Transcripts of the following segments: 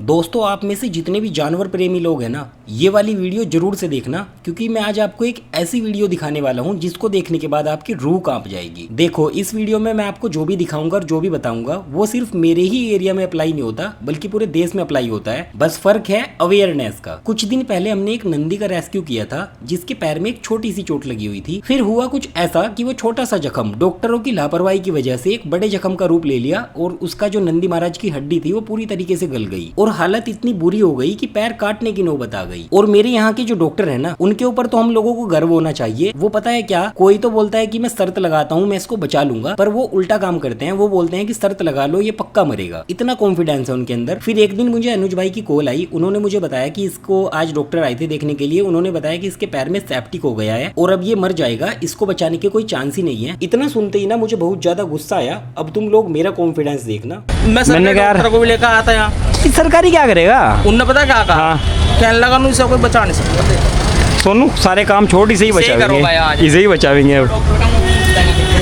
दोस्तों आप में से जितने भी जानवर प्रेमी लोग हैं ना, ये वाली वीडियो जरूर से देखना, क्योंकि मैं आज आपको एक ऐसी वीडियो दिखाने वाला हूँ जिसको देखने के बाद आपकी रूह कांप जाएगी। देखो इस वीडियो में मैं आपको जो भी दिखाऊंगा और जो भी बताऊंगा वो सिर्फ मेरे ही एरिया में अप्लाई नहीं होता, बल्कि पूरे देश में अप्लाई होता है। बस फर्क है अवेयरनेस का। कुछ दिन पहले हमने एक नंदी का रेस्क्यू किया था जिसके पैर में एक छोटी सी चोट लगी हुई थी। फिर हुआ कुछ ऐसा कि वो छोटा सा जख्म डॉक्टरों की लापरवाही की वजह से एक बड़े जख्म का रूप ले लिया और उसका जो नंदी महाराज की हड्डी थी वो पूरी तरीके से गल गई और हालत इतनी बुरी हो गई कि पैर काटने की नौबत आ गई। और मेरे यहाँ के जो डॉक्टर है ना, उनके ऊपर तो हम लोगों को गर्व होना चाहिए। वो पता है क्या, कोई तो बोलता है कि मैं शर्त लगाता हूँ मैं इसको बचा लूंगा, पर वो उल्टा काम करते हैं। वो बोलते हैं कि शर्त लगा लो ये पक्का मरेगा, इतना कॉन्फिडेंस है उनके अंदर। फिर एक दिन मुझे अनुज भाई की कॉल आई, उन्होंने मुझे बताया कि इसको आज डॉक्टर आए थे देखने के लिए। उन्होंने बताया कि इसके पैर में सेप्टिक हो गया है और अब ये मर जाएगा, इसको बचाने के कोई चांस ही नहीं है। इतना सुनते ही ना मुझे बहुत ज्यादा गुस्सा आया। अब तुम लोग मेरा कॉन्फिडेंस देखना। मैंने डॉक्टर को भी लेकर आया था यहाँ। सरकारी क्या करेगा? उनने पता क्या कहा, कहने लगा नु इसे कोई बचा नहीं सकता। सोनू सारे काम छोड़ इसे ही बचावेंगे, इसे ही बचावेंगे। अब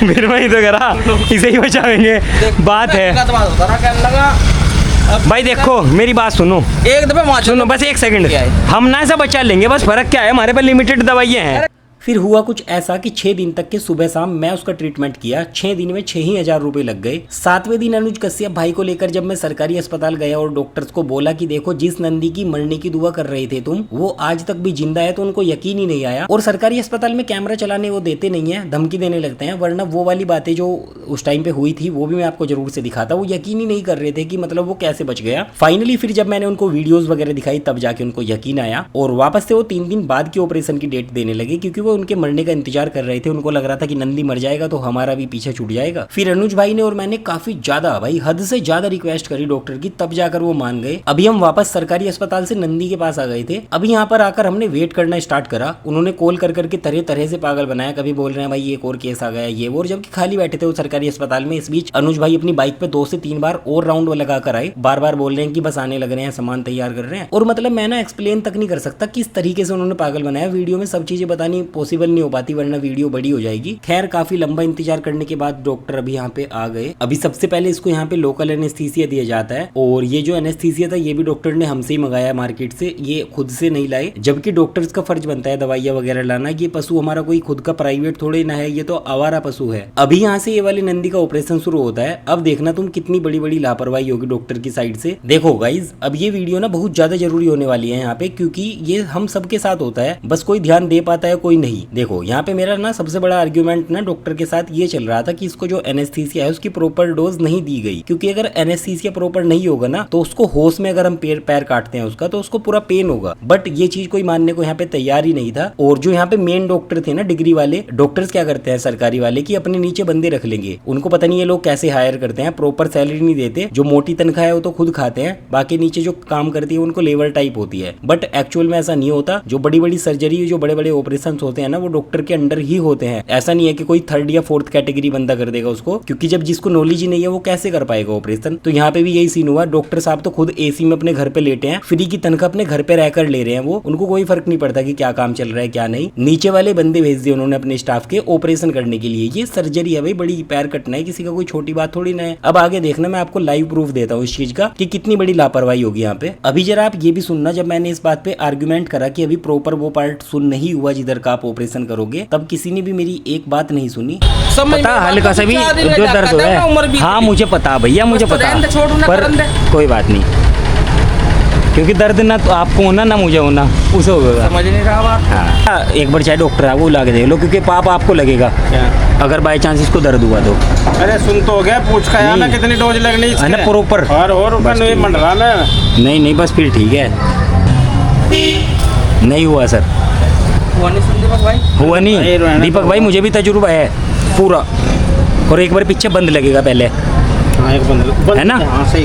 फिर वही तो करा, इसे ही बचावेंगे। बात है कहने लगा भाई देखो मेरी बात सुनो, एक दफे सुनो बस एक सेकंड, हम ना ऐसा बचा लेंगे। बस फर्क क्या है, हमारे पास लिमिटेड दवाइयाँ हैं। फिर हुआ कुछ ऐसा कि 6 दिन तक के सुबह शाम मैं उसका ट्रीटमेंट किया। 6 दिन में 6,000 रुपए लग गए। 7वें दिन अनुज कश्यप भाई को लेकर जब मैं सरकारी अस्पताल गया और डॉक्टर्स को बोला कि देखो जिस नंदी की मरने की दुआ कर रहे थे तुम, वो आज तक भी जिंदा है, तो उनको यकीन ही नहीं आया। और सरकारी अस्पताल में कैमरा चलाने वो देते नहीं है, धमकी देने लगते हैं। वरना वो वाली बातें जो उस टाइम पे हुई थी वो भी मैं आपको जरूर से दिखाता। वो यकीन ही नहीं कर रहे थे कि मतलब वो कैसे बच गया। फाइनली फिर जब मैंने उनको वीडियोज वगैरह दिखाई तब जाके उनको यकीन आया और वापस से वो 3 दिन बाद की ऑपरेशन की डेट देने लगे, क्योंकि वो उनके मरने का इंतजार कर रहे थे। उनको लग रहा था कि नंदी मर जाएगा तो हमारा भी पीछे छूट जाएगा। फिर अनुज भाई ने और मैंने काफी ज्यादा, भाई हद से ज्यादा रिक्वेस्ट करी डॉक्टर की, तब जाकर वो मान गए। अभी हम वापस सरकारी अस्पताल से नंदी के पास आ गए थे। अभी यहाँ पर आकर हमने वेट करना स्टार्ट करा। उन्होंने कॉल कर करके तरह तरह से पागल बनाया। कभी बोल रहे हैं भाई एक और केस आ गया ये वो, और जबकि खाली बैठे थे वो सरकारी अस्पताल में। इस बीच अनुज भाई अपनी बाइक पे 2 से 3 बार और राउंड लगा कर आए। बार बार बोल रहे हैं कि बस आने लग रहे हैं, सामान तैयार कर रहे हैं। और मतलब मैं ना एक्सप्लेन तक नहीं कर सकता किस तरीके से उन्होंने पागल बनाया। वीडियो में सब चीजें बतानी पॉसिबल नहीं हो पाती, वरना वीडियो बड़ी हो जाएगी। खैर काफी लंबा इंतजार करने के बाद डॉक्टर अभी यहाँ पे आ गए। अभी सबसे पहले इसको यहाँ पे लोकल एनेस्थीसिया दिया जाता है, और ये जो एनेस्थीसिया था ये भी डॉक्टर ने हमसे ही मंगाया मार्केट से, ये खुद से नहीं लाए। जबकि डॉक्टर्स का फर्ज बनता है दवाइयाँ वगैरह लाना। ये पशु हमारा कोई खुद का प्राइवेट थोड़े ना है, ये तो आवारा पशु है। अभी यहाँ से ये वाली नंदी का ऑपरेशन शुरू होता है। अब देखना तुम कितनी बड़ी बड़ी लापरवाही होगी डॉक्टर की साइड से। देखो गाइज अब ये वीडियो ना बहुत ज्यादा जरूरी होने वाली है यहाँ पे, क्योंकि ये हम सबके साथ होता है, बस कोई ध्यान दे पाता है कोई नहीं। देखो यहाँ पे मेरा ना सबसे बड़ा आर्ग्यूमेंट ना डॉक्टर के साथ ये चल रहा था कि इसको जो एनेस्थीसिया है उसकी प्रॉपर डोज नहीं दी गई। क्योंकि अगर एनेस्थीसिया प्रॉपर नहीं होगा ना तो उसको होश में अगर हम पैर काटते हैं उसका तो उसको पूरा पेन होगा। बट ये चीज कोई मानने को यहाँ पे तैयार ही नहीं था। और जो यहाँ पे मेन डॉक्टर थे ना, डिग्री वाले डॉक्टर्स, क्या करते हैं सरकारी वाले कि अपने नीचे बंदे रख लेंगे। उनको पता नहीं ये लोग कैसे हायर करते हैं, प्रॉपर सैलरी नहीं देते। जो मोटी तनख्वाह है वो तो खुद खाते हैं, बाकी नीचे जो काम करती है उनको लेबर टाइप होती है। बट एक्चुअल में ऐसा नहीं होता। जो बड़ी बड़ी सर्जरी, जो बड़े बड़े ऑपरेशन होते हैं ना, वो डॉक्टर के अंडर ही होते हैं। ऐसा नहीं है कि कोई 3rd या 4th कैटेगरी बंदा कर देगा उसको, क्योंकि जब जिसको नॉलेज ही नहीं है वो कैसे कर पाएगा ऑपरेशन। तो यहाँ पे भी यही सीन हुआ। डॉक्टर साहब तो खुद एसी में अपने घर पे लेटे हैं, फ्री की तनख्वाह अपने घर पे रहकर ले रहे हैं। वो उनको कोई फर्क नहीं पड़ता कि क्या काम चल रहा है क्या नहीं। नीचे वाले बंदे भेज दिए उन्होंने अपने स्टाफ के ऑपरेशन करने के लिए। ये सर्जरी है भाई, बड़ी पैर कटना है, किसी का कोई छोटी बात थोड़ी ना है। अब आगे देखना, मैं आपको लाइव प्रूफ देता हूँ इस चीज का कि कितनी बड़ी लापरवाही होगी यहाँ पे। अभी जरा आप ये भी सुनना, जब मैंने इस बात पे आर्ग्यूमेंट करा कि अभी प्रॉपर वो पार्ट सुन नहीं हुआ जिधर का आप ऑपरेशन करोगे, तब किसी ने भी मेरी एक बात नहीं सुनी। पता हल्का सा भी जो दर्द है, हाँ मुझे पता भैया, मुझे पता, पर कोई बात नहीं, क्योंकि दर्द ना तो आपको होना ना मुझे होना, उसे होगा। समझ नहीं रहा बात। हाँ एक बार चाहे डॉक्टर है वो ला के देख लो, क्योंकि पाप आपको लगेगा अगर बाई चांस इसको दर्द हुआ तो। अरे सुन तो हो गया, पूछ का ना कितनी डोज लगनी है ना प्रॉपर, और मंडरा में नहीं बस फिर ठीक है। नहीं हुआ सर, हुआ नहीं दीपक भाई, हुआ नहीं दीपक भाई, मुझे भी तजुर्बा है पूरा। और एक बार पीछे बंद लगेगा पहले, है ना,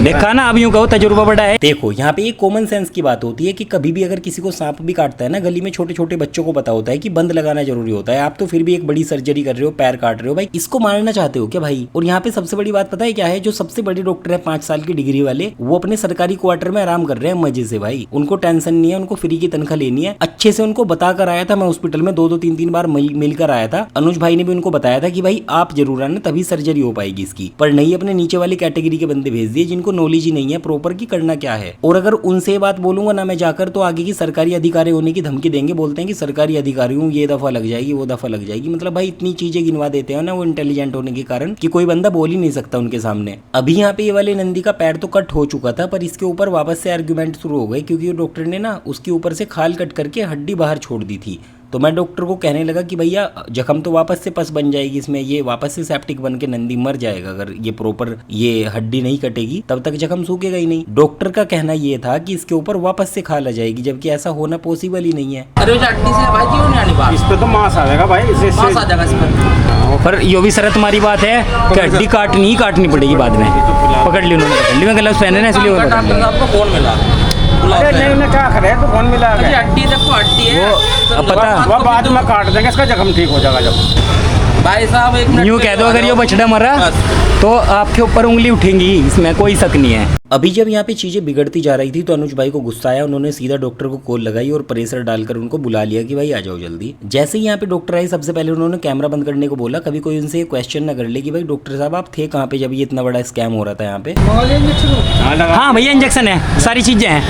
देखा ना, अब यूं कहो तजुर्बा बड़ा है। देखो यहाँ पे एक कॉमन सेंस की बात होती है कि कभी भी अगर किसी को सांप भी काटता है ना गली में, छोटे छोटे बच्चों को पता होता है कि बंद लगाना जरूरी होता है। आप तो फिर भी एक बड़ी सर्जरी कर रहे हो, पैर काट रहे हो, भाई इसको मारना चाहते हो क्या भाई? और यहाँ पे सबसे बड़ी बात पता है क्या है, जो सबसे बड़े डॉक्टर है 5 साल की डिग्री वाले, वो अपने सरकारी क्वार्टर में आराम कर रहे हैं मजे से भाई। उनको टेंशन नहीं है, उनको फ्री की तनख्वाह लेनी है। अच्छे से उनको बता कर आया था मैं हॉस्पिटल में, 2-2 3-3 बार मिलकर आया था। अनुज भाई ने भी उनको बताया था कि भाई आप जरूर आना, तभी सर्जरी हो पाएगी इसकी। पर नहीं, अपने नीचे वाली कैटेगरी के बंदे भेज दिए जिनको नॉलेज ही नहीं है प्रॉपर की करना क्या है। और अगर उनसे ये बात बोलूंगा ना मैं जाकर, तो आगे की सरकारी अधिकारी होने की धमकी देंगे, बोलते हैं कि सरकारी अधिकारी हूँ, ये दफा लग जाएगी, वो दफा लग जाएगी। मतलब भाई इतनी चीजें गिनवा देते हैं ना वो इंटेलिजेंट होने के कारण कि कोई बंदा बोल ही नहीं सकता उनके सामने। अभी यहाँ पे ये वाले नंदी का पैर तो कट हो चुका था, पर इसके ऊपर वापस से आर्ग्यूमेंट शुरू हो गए क्योंकि डॉक्टर ने ना उसके ऊपर से खाल कट करके हड्डी बाहर छोड़ दी थी। तो मैं डॉक्टर को कहने लगा कि भैया जख्म तो वापस से पस बन जाएगी इसमें, ये वापस से सेप्टिक बन के नंदी मर जाएगा अगर ये प्रॉपर ये हड्डी नहीं कटेगी, तब तक जख्म सूखेगा ही नहीं। डॉक्टर का कहना ये था कि इसके ऊपर वापस से खाल आ जाएगी, जबकि ऐसा होना पॉसिबल ही नहीं है। अरे हड्डी से भाई क्यों नहीं आनी बात, इस पे तो मांस आ जाएगा भाई, मांस आ जाएगा इस पर। पर यो भी सर तुम्हारी बात है कि हड्डी काटनी पड़ेगी बाद में। पकड़ ली उन्होंने, पकड़ ली, मैं ग्लव्स पहने ना इसलिए डॉक्टर साहब को कौन मिला? अरे नहीं क्या करे तो कौन मिला अरे हड्डी देखो, हड्डी है अब पता वो बाद में काट देंगे, इसका जख्म ठीक हो जाएगा जब। भाई साहब एक मिनट यूँ कह दो अगर ये बछड़ा मरा तो आपके ऊपर उंगली उठेंगी, इसमें कोई शक नहीं है। अभी जब यहाँ पे चीजें बिगड़ती जा रही थी तो अनुज भाई को गुस्सा आया, उन्होंने सीधा डॉक्टर को कॉल लगाई और प्रेशर डालकर उनको बुला लिया कि भाई आ जाओ जल्दी। जैसे ही यहाँ पे डॉक्टर आए सबसे पहले उन्होंने कैमरा बंद करने को बोला, कभी कोई उनसे क्वेश्चन ना कर ले कि भाई डॉक्टर साहब आप थे कहाँ पे जब ये इतना बड़ा स्कैम हो रहा था यहाँ पे। हाँ भैया इंजेक्शन है, सारी चीजें हैं।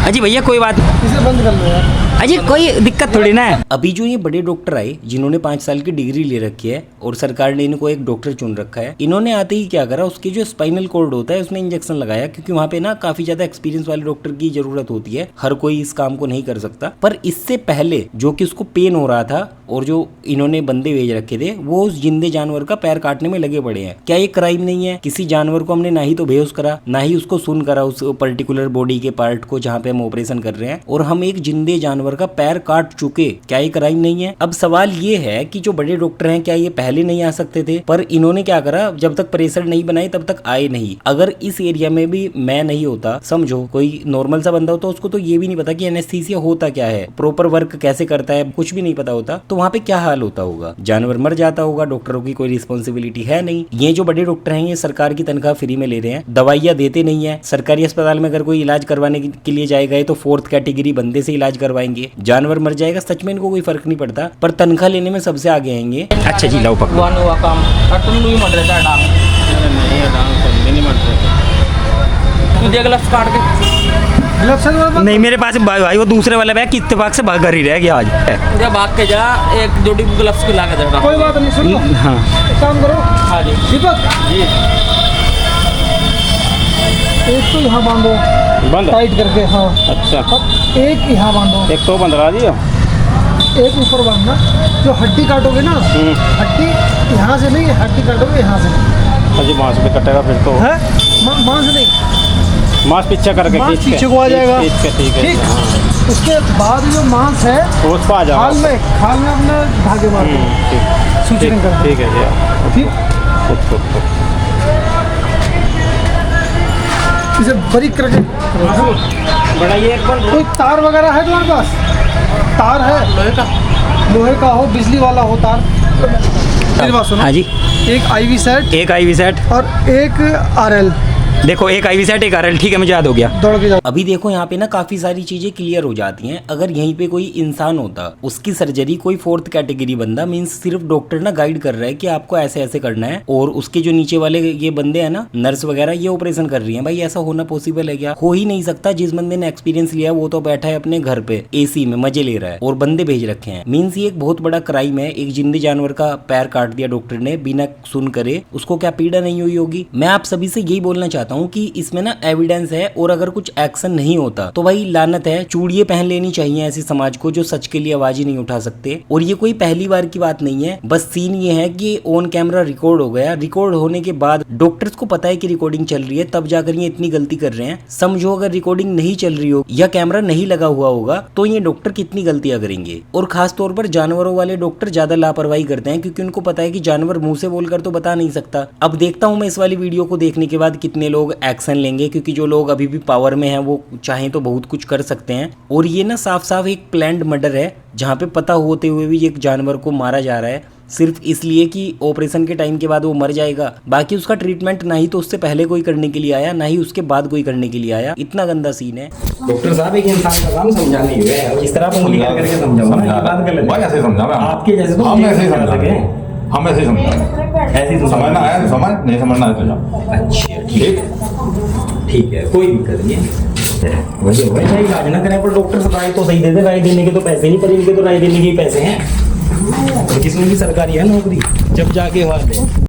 अजी भैया कोई बात, इसे बंद कर लो यार। अजी कोई दिक्कत थोड़ी ना है। अभी जो ये बड़े डॉक्टर आए जिन्होंने 5 साल की डिग्री ले रखी है और सरकार ने इनको एक डॉक्टर चुन रखा है, इन्होंने आते ही क्या करा, उसके जो स्पाइनल कॉर्ड होता है उसमें इंजेक्शन लगाया, क्योंकि वहाँ पे ना काफी ज्यादा एक्सपीरियंस वाले डॉक्टर की जरूरत होती है, हर कोई इस काम को नहीं कर सकता। पर इससे पहले जो कि उसको पेन हो रहा था और जो इन्होंने बंदे भेज रखे थे वो उस जिंदे जानवर का पैर काटने में लगे पड़े हैं। क्या ये क्राइम नहीं है? किसी जानवर को हमने ना ही तो बेहोश करा, ना ही उसको सुन करा उस पर्टिकुलर बॉडी के पार्ट को जहाँ पे हम ऑपरेशन कर रहे हैं, और हम एक जिंदे जानवर का पैर काट चुके। क्या ये क्राइम नहीं है? अब सवाल ये है कि जो बड़े डॉक्टर हैं क्या ये पहले नहीं आ सकते थे? पर इन्होंने क्या करा, जब तक प्रेशर नहीं बनाए तब तक आए नहीं। अगर इस एरिया में भी मैं नहीं होता, समझो कोई नॉर्मल सा बंदा होता, उसको तो ये भी नहीं पता कि एनेस्थीसिया होता क्या है, प्रॉपर वर्क कैसे करता है, कुछ भी नहीं पता होता, तो वहाँ पे क्या हाल होता होगा, जानवर मर जाता होगा, डॉक्टरों की कोई रिस्पॉन्सिबिलिटी है नहीं। ये जो बड़े डॉक्टर हैं ये सरकार की तनख्वाह फ्री में ले रहे हैं, दवाइयाँ देते नहीं है। सरकारी अस्पताल में अगर कोई इलाज करवाने के लिए जाएगा तो 4th कैटेगरी बंदे से इलाज करवाएंगे, जानवर मर जाएगा, सच में इनको कोई फर्क नहीं पड़ता, पर तनख्वाह लेने में सबसे आगे आएंगे। अच्छा जी लाओ पकड़ो। हुआ काम तुम नहीं मर रहा था डांग नहीं मर रहा, तू देख ग्लव्स काट के। नहीं मेरे पास भाई वो दूसरे वाला बैग इत्तेफाक से घर ही रह गया आज। मुझे भाग के जा, एक जोड़ी ग्लव्स की ला के दे। कोई बात नहीं, सुनो हाँ एक काम करो। हाँ जी दीपक जी, एक तो यहाँ बांधो बंद टाइट करके, हाँ अच्छा, अब एक यहाँ बांधो, एक तो बंद रहा जी, एक ऊपर बांधना। जो हड्डी काटोगे ना, हड्डी यहाँ से नहीं, हड्डी काटोगे यहाँ से। अजी मांस भी कटेगा फिर तो है मांस नहीं, मांस पीछे करके मांस खींच के, पीछे को आ जाएगा। खींच के, ठीक है ठीक, हाँ। उसके बाद जो मांस है तो उस पर आ खाल जाएगा। में अपने धागे मार दो, ठीक सूचना कर दो। ठीक है जी, ठीक, इसे बारीक करके बड़ा ये एक बार कोई तार वगैरह है तुम्हारे पास? तार है लोहे का हो, बिजली वाला हो तार। मेरी बात सुनो, हाँ जी, एक IV सेट एक IV सेट और एक RL, देखो, एक IV सेट एक RL, ठीक है मुझे याद हो गया। दौड़ के जाओ। अभी देखो यहाँ पे ना काफी सारी चीजें क्लियर हो जाती हैं। अगर यहीं पे कोई इंसान होता, उसकी सर्जरी कोई 4th कैटेगरी बंदा, मींस सिर्फ डॉक्टर ना गाइड कर रहा है कि आपको ऐसे ऐसे करना है, और उसके जो नीचे वाले ये बंदे हैं ना, नर्स वगैरह, ये ऑपरेशन कर रही हैं। भाई ऐसा होना पॉसिबल है क्या? हो ही नहीं सकता। जिस बंदे ने एक्सपीरियंस लिया वो तो बैठा है अपने घर पे AC में मजे ले रहा है, और बंदे भेज रखे हैं। मीन्स ये एक बहुत बड़ा क्राइम है। एक जिंदे जानवर का पैर काट दिया डॉक्टर ने बिना सुन करे, उसको क्या पीड़ा नहीं हुई होगी? मैं आप सभी से यही बोलना चाहता हूँ कि इसमें ना एविडेंस है, और अगर कुछ एक्शन नहीं होता तो भाई लानत है। चूड़ियां पहन लेनी चाहिए ऐसे समाज को जो सच के लिए आवाज ही नहीं उठा सकते। और ये कोई पहली बार की बात नहीं है, बस सीन ये है कि ऑन कैमरा रिकॉर्ड हो गया। रिकॉर्ड होने के बाद डॉक्टर्स को पता है कि रिकॉर्डिंग चल रही है, तब जाकर ये इतनी गलती कर रहे हैं। समझो अगर रिकॉर्डिंग नहीं चल रही हो या कैमरा नहीं लगा हुआ होगा तो ये डॉक्टर कितनी गलतियां करेंगे। और खास तौर पर जानवरों वाले डॉक्टर ज्यादा लापरवाही करते हैं, क्योंकि उनको पता है कि जानवर मुंह से बोलकर तो बता नहीं सकता। अब देखता हूं मैं इस वाली वीडियो को देखने के बाद कितने लोग एक्शन लेंगे, क्योंकि जो लोग अभी भी पावर में हैं वो चाहें तो बहुत कुछ कर सकते हैं। और ये ना साफ साफ एक प्लान्ड मर्डर है, जहाँ पे पता होते हुए भी एक जानवर को मारा जा रहा है सिर्फ इसलिए कि ऑपरेशन के टाइम के बाद वो मर जाएगा। बाकी उसका ट्रीटमेंट ना ही तो उससे पहले कोई करने के लिए आया, ना ही उसके बाद कोई करने के लिए आया। इतना गंदा सीन है। डॉक्टर साहब एक इंसान का काम समझाना ही है, इस तरह उंगली करके समझाओ ना, ये बात गलत है। ऐसे समझा मैं, आपके जैसे तो हम ऐसे ही समझा, हम ऐसे ही समझा। ऐसी तो समझना आया तो समझ, नहीं समझना आया तो जाओ। अच्छा ठीक है, कोई दिक्कत नहीं है। वैसे भाई इलाज ना करें पर डॉक्टर से राय तो सही दे दे, राय देने के तो पैसे नहीं, पर इनके तो राय देने के ही पैसे हैं। और किस्म की सरकारी है नौकरी, जब जाके वहाँ दे।